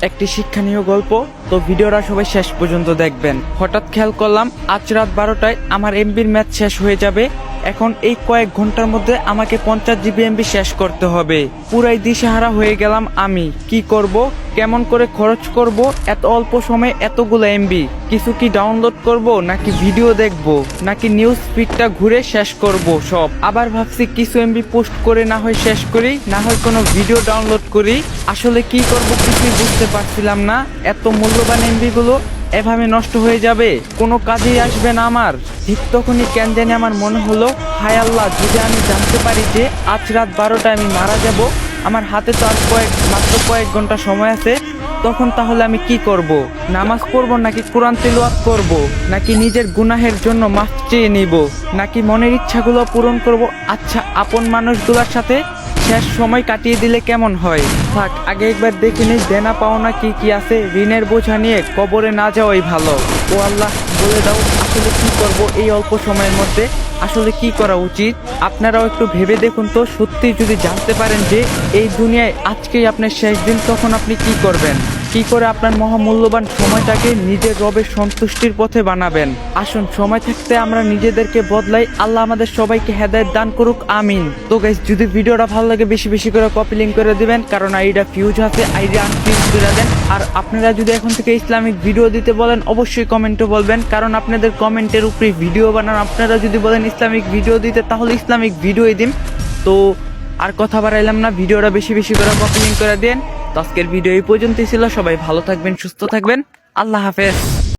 একটি শিক্ষণীয় গল্প। তো ভিডিওটা সবাই শেষ পর্যন্ত দেখবেন। হঠাৎ খেয়াল করলাম আজ রাত 12টায় আমার এমবির ম্যাচ শেষ হয়ে যাবে। এখন এই কয়েক ঘন্টার মধ্যে আমাকে 50 জিবি এমবি শেষ করতে হবে। পুরাই দিশেহারা হয়ে গেলাম আমি। কি করব, কেমন করে খরচ করব এত অল্প সময়ে এতগুলো এমবি? কিছু কি ডাউনলোড করব, নাকি ভিডিও দেখব, নাকি নিউজ ফিডটা ঘুরে শেষ করব সব? আবার ভাবছি কিছু এমবি পোস্ট করে না হয় শেষ করি, না হয় কোনো ভিডিও ডাউনলোড করি। আসলে কি করব কিছুই বুঝতে পারছিলাম না। এত মূল্যবান এমবি গুলো এভাবে নষ্ট হয়ে যাবে, কোনো কাজেই আসবে না আমার। ঠিক তখনই কেন জানি আমার মনে হলো, হায় আল্লাহ, যদি আমি জানতে পারি যে আজ রাত 12টায় আমি মারা যাব, আমার হাতে তো আর মাত্র কয়েক ঘন্টা সময় আছে, তখন তাহলে আমি কি করব? নামাজ পড়ব, নাকি কোরআন তিলাওয়াত করব, নাকি নিজের গুনাহের জন্য মাফ চেয়ে নিব, নাকি মনের ইচ্ছাগুলো পূরণ করব? আচ্ছা, আপন মানুষগুলোর সাথে শেষ সময় কাটিয়ে দিলে কেমন হয়? থাক, আগে একবার দেখে নিই দেনা পাওনা কি কি আছে। ঋণের বোঝা নিয়ে কবরে না যাওয়াই ভালো। ও আল্লাহ, বলে দাও আসলে কি করব এই অল্প সময়ের মধ্যে? আসলে কি করা উচিত? আপনারাও একটু ভেবে দেখুন তো। সত্যি যদি জানতে পারেন যে এই দুনিয়ায় আজকেই আপনার শেষ দিন, তখন আপনি কি করবেন? কি করে আপনার মহামূল্যবান সময়টাকে নিজের রবের সন্তুষ্টির পথে বানাবেন? আসুন, সময় থাকতে আমরা নিজেদেরকে বদলাই। আল্লাহ আমাদের সবাইকে হেদায়েত দান করুক, আমিন। তো গাইস, যদি ভিডিওটা ভালো লাগে বেশি বেশি করে কপি লিঙ্ক করে দিবেন, কারণ আইডিয়া ফিউজ আছে, আইডিয়া আনফিউজ করে দেন। আর আপনারা যদি এখন থেকে ইসলামিক ভিডিও দিতে বলেন, অবশ্যই কমেন্টে বলবেন, কারণ আপনাদের কমেন্টের উপরে ভিডিও বানান। আপনারা যদি বলেন ইসলামিক ভিডিও দিতে, তাহলে ইসলামিক ভিডিওই দিন। তো আর কথা বাড়াইলাম না, ভিডিওটা বেশি বেশি করে কপি লিঙ্ক করে দেন। তো আজকের ভিডিও এই পর্যন্তই ছিল। সবাই ভালো থাকবেন, সুস্থ থাকবেন। আল্লাহ হাফেজ।